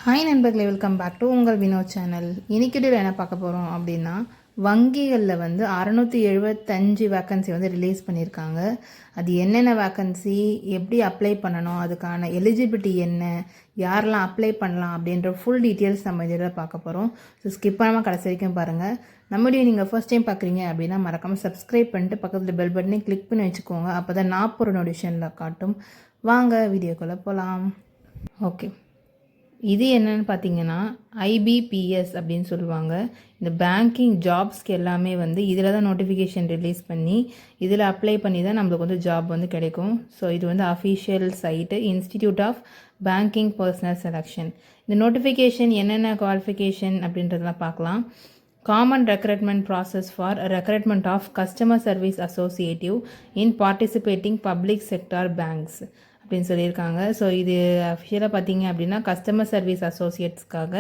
Hi நண்பர்களே, welcome back to உங்கள் Vinod channel. இன்னைக்கு என்ன பார்க்க போகிறோம் அப்படின்னா, வங்கிகளில் வந்து 675 வேக்கன்சி வந்து ரிலீஸ் பண்ணியிருக்காங்க. அது என்னென்ன வேக்கன்சி, எப்படி அப்ளை பண்ணணும், அதுக்கான எலிஜிபிலிட்டி என்ன, யாரெல்லாம் அப்ளை பண்ணலாம் அப்படின்ற ஃபுல் டீட்டெயில்ஸ் நம்ம இதில் பார்க்க போகிறோம். ஸோ ஸ்கிப் பண்ணாமல் கடைசி வரைக்கும் பாருங்கள். நம்முடைய நீங்கள் ஃபர்ஸ்ட் டைம் பார்க்குறீங்க அப்படின்னா மறக்காமல் சப்ஸ்கிரைப் பண்ணிட்டு பக்கத்தில் பெல் பட்டனையும் கிளிக் பண்ணி வச்சுக்கோங்க. அப்போ தான் நான் போகிற நோட்டிஃபிகேஷனில் காட்டும். வாங்க வீடியோக்குள்ளே போகலாம். ஓகே, இது என்னன்னு பார்த்தீங்கன்னா ஐபிபிஎஸ் அப்படின்னு சொல்லுவாங்க. இந்த பேங்கிங் ஜாப்ஸ்க்கு எல்லாமே வந்து இதில் தான் நோட்டிஃபிகேஷன் ரிலீஸ் பண்ணி இதில் அப்ளை பண்ணி தான் நம்மளுக்கு வந்து ஜாப் வந்து கிடைக்கும். ஸோ இது வந்து official site institute of banking personnel selection. இந்த நோட்டிஃபிகேஷன் என்னென்ன குவாலிஃபிகேஷன் அப்படின்றதெல்லாம் பார்க்கலாம். Common recruitment process for recruitment of customer service associative in participating public sector banks அப்படின்னு சொல்லியிருக்காங்க. ஸோ இது அஃபிஷியலாக பார்த்தீங்க அப்படின்னா கஸ்டமர் சர்வீஸ் அசோசியேட்ஸ்க்காக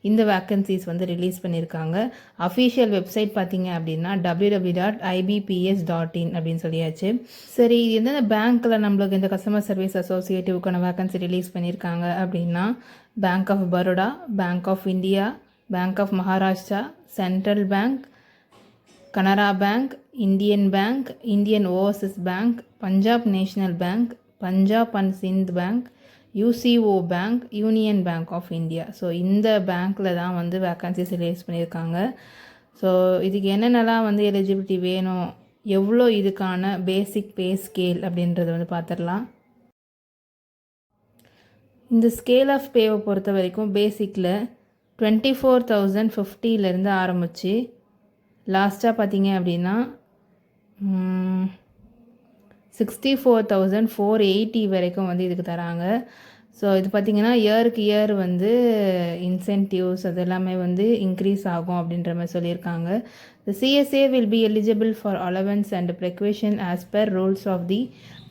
இந்த வேக்கன்சிஸ் வந்து ரிலீஸ் பண்ணியிருக்காங்க. அஃபிஷியல் வெப்சைட் பார்த்தீங்க அப்படின்னா www.ibps.in அப்படின்னு சொல்லியாச்சு. சரி, இது எந்தெந்த பேங்க்கில் நம்மளுக்கு இந்த கஸ்டமர் சர்வீஸ் அசோசியேட்டிவ்க்கான வேக்கன்சி ரிலீஸ் பண்ணியிருக்காங்க அப்படின்னா Bank of Baroda, Bank of India, Bank of Maharashtra, Central Bank, Canara Bank, Indian Bank, Indian Overseas Bank, Punjab National Bank, Punjab and Sind Bank, UCO Bank, Union Bank of India. So இந்த பேங்க்கில் தான் வந்து வேக்கன்சிஸ் ரிலீஸ் பண்ணியிருக்காங்க. So இதுக்கு என்னென்னலாம் வந்து எலிஜிபிலிட்டி வேணும், எவ்வளோ இதுக்கான பேசிக் பே ஸ்கேல் அப்படின்றத வந்து பார்த்துடலாம். இந்த ஸ்கேல் ஆஃப் பேவை பொறுத்த வரைக்கும் பேசிக்கில் 24,050 ஆரம்பித்து லாஸ்ட்டாக பார்த்தீங்க அப்படின்னா 64,480 வரைக்கும் வந்து இதுக்கு தராங்க. ஸோ இது பார்த்திங்கன்னா இயருக்கு இயர் வந்து இன்சென்டிவ்ஸ் அது எல்லாமே வந்து இன்க்ரீஸ் ஆகும் அப்படின்ற மாதிரி சொல்லியிருக்காங்க. The CSA will be eligible for allowance and precaution as per rules of the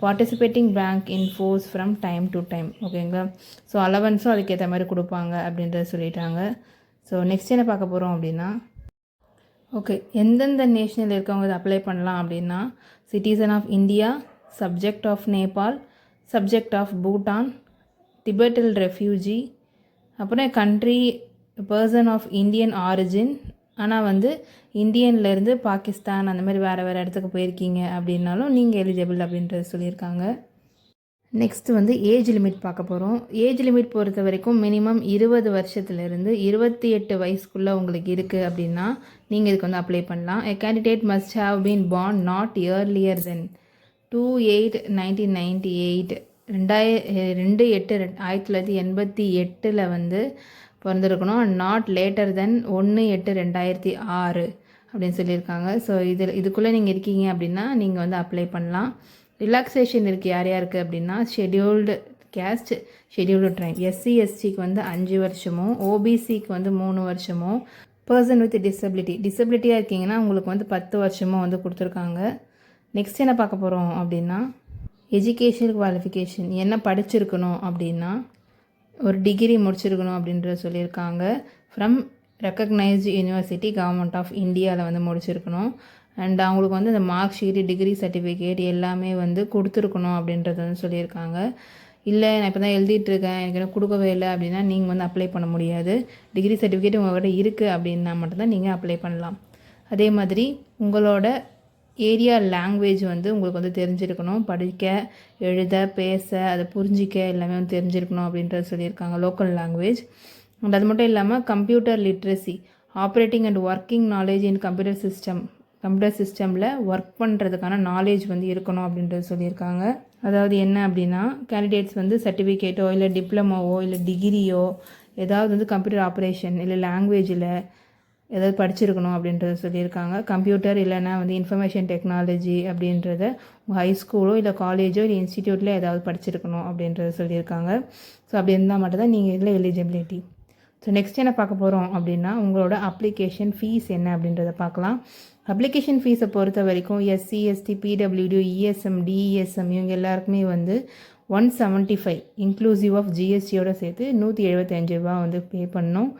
participating bank in force from time to time. ஓகேங்களா? ஸோ அலவன்ஸும் அதுக்கேற்ற மாதிரி கொடுப்பாங்க அப்படின்றத சொல்லிட்டாங்க. ஸோ நெக்ஸ்ட் என்ன பார்க்க போகிறோம் அப்படின்னா, ஓகே, எந்தெந்த நேஷனல் இருக்கவங்க இதை அப்ளை பண்ணலாம் அப்படின்னா citizen of India, subject of Nepal, subject of Bhutan, Tibetan refugee, அப்புறம் country person of Indian origin, ஆனால் வந்து இந்தியன்லேருந்து பாகிஸ்தான் அந்த மாதிரி வேறு வேறு இடத்துக்கு போயிருக்கீங்க அப்படின்னாலும் நீங்கள் எலிஜிபிள் அப்படின்றது சொல்லியிருக்காங்க. நெக்ஸ்ட்டு வந்து ஏஜ் லிமிட் பார்க்க போகிறோம். ஏஜ் லிமிட் பொறுத்த வரைக்கும் மினிமம் 20 வருஷத்துலேருந்து 28 வயசுக்குள்ளே உங்களுக்கு இருக்குது அப்படின்னா நீங்கள் இதுக்கு வந்து அப்ளை பண்ணலாம். A candidate must have been born not earlier than 2/8/1998 1988 வந்து பிறந்திருக்கணும். நாட் லேட்டர் தென் 1/8/2006 அப்படின்னு சொல்லியிருக்காங்க. ஸோ இதுக்குள்ளே நீங்கள் இருக்கீங்க அப்படின்னா நீங்கள் வந்து அப்ளை பண்ணலாம். ரிலாக்ஸேஷன் இருக்குது யார் யாருக்கு அப்படின்னா ஷெட்யூல்டு கேஸ்ட், ஷெட்யூல்டு ட்ரைப், SC/STக்கு வந்து 5 வருஷமும், OBCக்கு வந்து 3 வருஷமும், பர்சன் வித் டிசபிலிட்டியாக இருக்கீங்கன்னா உங்களுக்கு வந்து 10 வருஷமும் வந்து கொடுத்துருக்காங்க. நெக்ஸ்ட் என்ன பார்க்க போகிறோம் அப்படின்னா எஜுகேஷனல் குவாலிஃபிகேஷன் என்ன படிச்சிருக்கணும் அப்படின்னா ஒரு டிகிரி முடிச்சிருக்கணும் அப்படின்றத சொல்லியிருக்காங்க. From recognised university government of இந்தியாவில் வந்து முடிச்சிருக்கணும். அண்ட் அவங்களுக்கு வந்து இந்த மார்க் ஷீட்டு, டிகிரி சர்டிஃபிகேட் எல்லாமே வந்து கொடுத்துருக்கணும் அப்படின்றத வந்து சொல்லியிருக்காங்க. இல்லை நான் இப்போ தான் எழுதிட்டுருக்கேன், எனக்கு என்ன கொடுக்கவே இல்லை அப்படின்னா நீங்கள் வந்து அப்ளை பண்ண முடியாது. டிகிரி சர்டிஃபிகேட் உங்கள்கிட்ட இருக்குது அப்படின்னா மட்டும்தான் நீங்கள் அப்ளை பண்ணலாம். அதே மாதிரி உங்களோட ஏரியா லாங்குவேஜ் வந்து உங்களுக்கு வந்து தெரிஞ்சிருக்கணும். படிக்க, எழுத, பேச, அதை புரிஞ்சிக்க எல்லாமே வந்து தெரிஞ்சிருக்கணும் அப்படின்றத சொல்லியிருக்காங்க, லோக்கல் லாங்குவேஜ். அண்ட் அது மட்டும் இல்லாமல் computer literacy, operating and working knowledge in computer சிஸ்டமில் ஒர்க் பண்ணுறதுக்கான நாலேஜ் வந்து இருக்கணும் அப்படின்றது சொல்லியிருக்காங்க. அதாவது என்ன அப்படின்னா கேண்டிடேட்ஸ் வந்து சர்டிஃபிகேட்டோ இல்லை டிப்ளமோவோ இல்லை டிகிரியோ ஏதாவது வந்து கம்ப்யூட்டர் ஆப்ரேஷன் இல்லை லாங்குவேஜில் ஏதாவது படிச்சிருக்கணும் அப்படின்றத சொல்லியிருக்காங்க. கம்ப்யூட்டர் இல்லைன்னா வந்து இன்ஃபர்மேஷன் டெக்னாலஜி அப்படின்றத ஹை ஸ்கூலோ இல்லை காலேஜோ இல்லை இன்ஸ்டிடியூட்டில் ஏதாவது படிச்சிருக்கணும் அப்படின்றத சொல்லியிருக்காங்க. ஸோ அப்படி இருந்தால் மட்டும்தான் நீங்கள் இதில் எலிஜிபிலிட்டி. ஸோ நெக்ஸ்ட் என்ன பார்க்க போகிறோம் அப்படின்னா உங்களோட அப்ளிகேஷன் ஃபீஸ் என்ன அப்படின்றத பார்க்கலாம். அப்ளிகேஷன் ஃபீஸை பொறுத்த வரைக்கும் SC/ST, PWD, ESM, DESM இவங்க எல்லாருக்குமே வந்து 175 இன்க்ளூசிவ் ஆஃப் GSTயோட சேர்த்து 175 ரூபா வந்து பே பண்ணணும்.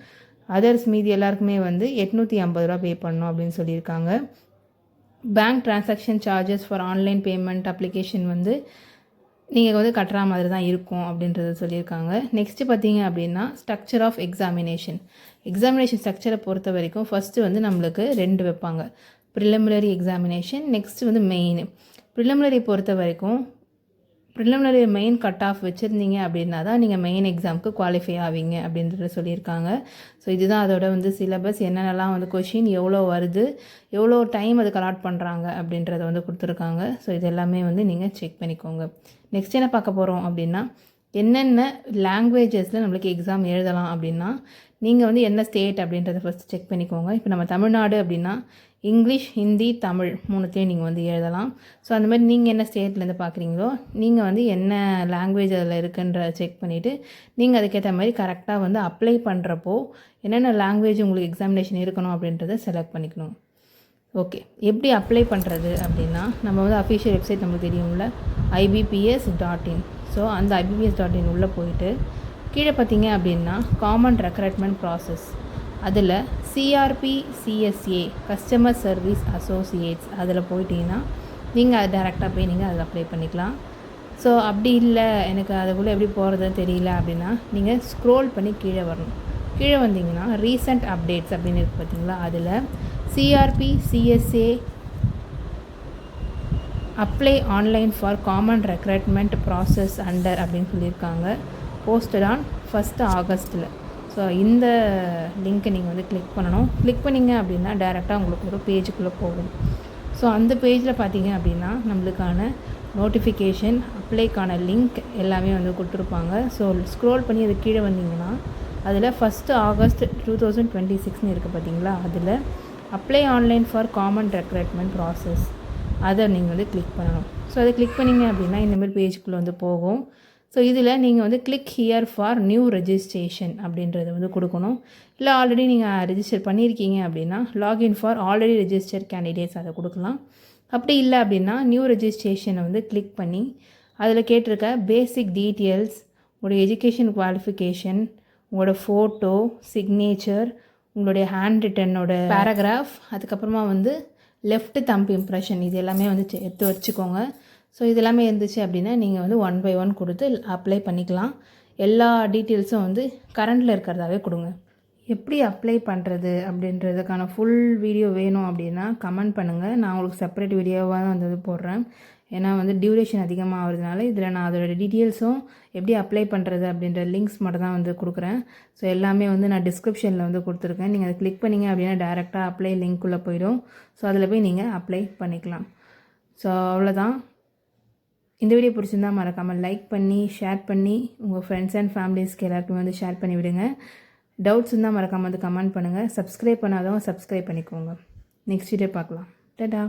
அதர்ஸ் மீதி எல்லாருக்குமே வந்து 850 ரூபா பே பண்ணணும் அப்படின்னு சொல்லியிருக்காங்க. Bank transaction charges for online payment application வந்து நீங்கள் வந்து கட்டுற மாதிரி தான் இருக்கும் அப்படின்றத சொல்லியிருக்காங்க. நெக்ஸ்ட்டு பார்த்தீங்க அப்படின்னா ஸ்ட்ரக்சர் ஆஃப் எக்ஸாமினேஷன் ஸ்ட்ரக்சரை பொறுத்த வரைக்கும் ஃபஸ்ட்டு வந்து நம்மளுக்கு 2 வைப்பாங்க. ப்ரிலிமினரி எக்ஸாமினேஷன், நெக்ஸ்ட்டு வந்து மெயின். ப்ரிலிமினரி பொறுத்த வரைக்கும் ப்ரிலிமினரி மெயின் கட் ஆஃப் வச்சுருந்தீங்க அப்படின்னா தான் நீங்கள் மெயின் எக்ஸாமுக்கு குவாலிஃபை ஆவீங்க அப்படின்றத சொல்லியிருக்காங்க. ஸோ இதுதான் அதோட வந்து சிலபஸ், என்னென்னலாம் வந்து கொஷின் எவ்வளோ வருது, எவ்வளோ டைம் அதுக்கு அலாட் பண்ணுறாங்க அப்படின்றத வந்து கொடுத்துருக்காங்க. ஸோ இது எல்லாமே வந்து நீங்கள் செக் பண்ணிக்கோங்க. நெக்ஸ்ட் என்ன பார்க்க போகிறோம் அப்படின்னா, என்னென்ன லாங்குவேஜஸில் நம்மளுக்கு எக்ஸாம் எழுதலாம் அப்படின்னா, நீங்கள் வந்து என்ன ஸ்டேட் அப்படின்றத ஃபஸ்ட்டு செக் பண்ணிக்கோங்க. இப்போ நம்ம தமிழ்நாடு அப்படின்னா இங்கிலீஷ், ஹிந்தி, தமிழ் 3த்தையும் நீங்கள் வந்து எழுதலாம். ஸோ அந்த மாதிரி நீங்கள் என்ன ஸ்டேட்லேருந்து பார்க்குறீங்களோ நீங்கள் வந்து என்ன லாங்குவேஜ் அதில் இருக்குன்ற செக் பண்ணிவிட்டு நீங்கள் அதுக்கேற்ற மாதிரி கரெக்டாக வந்து அப்ளை பண்ணுறப்போ என்னென்ன லாங்குவேஜ் உங்களுக்கு எக்ஸாமினேஷன் இருக்கணும் அப்படின்றத செலக்ட் பண்ணிக்கணும். ஓகே, எப்படி அப்ளை பண்ணுறது அப்படின்னா, நம்ம வந்து அஃபிஷியல் வெப்சைட் நமக்கு தெரியும்ல, ibps.in. ஸோ அந்த ibps.in உள்ளே போயிட்டு கீழே பார்த்தீங்க அப்படின்னா காமன் ரெக்ரூட்மெண்ட் ப்ராசஸ், அதில் CRPCSA கஸ்டமர் சர்வீஸ் அசோசியேட்ஸ் அதில் போயிட்டீங்கன்னா நீங்கள் அது டேரெக்டாக போய் நீங்கள் அதில் அப்ளை பண்ணிக்கலாம். ஸோ அப்படி இல்லை எனக்கு அதுக்குள்ளே எப்படி போகிறதுன்னு தெரியல அப்படின்னா நீங்கள் ஸ்க்ரோல் பண்ணி கீழே வரணும். கீழே வந்தீங்கன்னா ரீசெண்ட் அப்டேட்ஸ் அப்படின்னு இருக்குது பார்த்தீங்களா, அதில் CRPCSA apply online for common recruitment process under அப்படின்னு சொல்லியிருக்காங்க. Posted on 1 ஆகஸ்ட்டில். ஸோ இந்த லிங்க்கை நீங்கள் வந்து கிளிக் பண்ணணும். கிளிக் பண்ணிங்க அப்படின்னா டேரெக்டாக உங்களுக்கு ஒரு பேஜுக்குள்ளே போகும். ஸோ அந்த பேஜில் பார்த்தீங்க அப்படின்னா நம்மளுக்கான நோட்டிஃபிகேஷன், அப்ளைக்கான லிங்க் எல்லாமே வந்து கொடுத்துருப்பாங்க. ஸோ ஸ்க்ரோல் பண்ணி அது கீழே வந்தீங்கன்னா அதில் 1 ஆகஸ்ட் 2026 இருக்குது பார்த்தீங்களா, அதில் apply online for common recruitment process அதை நீங்கள் வந்து கிளிக் பண்ணணும். ஸோ அதை கிளிக் பண்ணிங்க அப்படின்னா இந்தமாதிரி பேஜுக்குள்ளே வந்து போகும். ஸோ இதில் நீங்கள் வந்து click here for new registration அப்படின்றத வந்து கொடுக்கணும். இல்லை ஆல்ரெடி நீங்கள் ரெஜிஸ்டர் பண்ணியிருக்கீங்க அப்படின்னா login for already register candidates அதை கொடுக்கலாம். அப்படி இல்லை அப்படின்னா நியூ ரெஜிஸ்ட்ரேஷனை வந்து கிளிக் பண்ணி அதில் கேட்டிருக்க பேசிக் டீட்டெயில்ஸ், உங்களுடைய எஜுகேஷன் குவாலிஃபிகேஷன், உங்களோட ஃபோட்டோ, சிக்னேச்சர், உங்களுடைய ஹேண்ட் ரிட்டனோட பேராகிராஃப், அதுக்கப்புறமா வந்து லெஃப்ட் தம்ப் இம்ப்ரெஷன், இது எல்லாமே வந்து எடுத்து வச்சுக்கோங்க. ஸோ இது எல்லாமே இருந்துச்சு அப்படின்னா நீங்கள் வந்து 1 by 1 கொடுத்து அப்ளை பண்ணிக்கலாம். எல்லா டீட்டெயில்ஸும் வந்து கரண்டில் இருக்கிறதாவே கொடுங்க. எப்படி அப்ளை பண்ணுறது அப்படின்றதுக்கான ஃபுல் வீடியோ வேணும் அப்படின்னா கமெண்ட் பண்ணுங்கள். நான் உங்களுக்கு செப்பரேட் வீடியோவாக தான் வந்து போடுறேன். ஏன்னா வந்து டியூரேஷன் அதிகமாக ஆகிறதுனால இதில் நான் அதோட டீட்டெயில்ஸும் எப்படி அப்ளை பண்ணுறது அப்படின்ற லிங்க்ஸ் மட்டும் தான் வந்து கொடுக்குறேன். ஸோ எல்லாமே வந்து நான் டிஸ்கிரிப்ஷனில் வந்து கொடுத்துருக்கேன். நீங்கள் அதை கிளிக் பண்ணிங்க அப்படின்னா டேரெக்டாக அப்ளை லிங்க்குள்ளே போயிடும். ஸோ அதில் போய் நீங்கள் அப்ளை பண்ணிக்கலாம். ஸோ அவ்வளோதான். இந்த வீடியோ பிடிச்சிருந்தால் மறக்காமல் லைக் பண்ணி ஷேர் பண்ணி உங்கள் ஃப்ரெண்ட்ஸ் அண்ட் ஃபேமிலிஸ்க்கு எல்லாருக்குமே வந்து ஷேர் பண்ணி விடுங்க. டவுட்ஸ் இருந்தால் மறக்காமல் வந்து கமெண்ட் பண்ணுங்கள். சப்ஸ்கிரைப் பண்ணாதவங்க சப்ஸ்கிரைப் பண்ணிக்கோங்க. நெக்ஸ்ட் வீடியோ பார்க்கலாம். டாடா.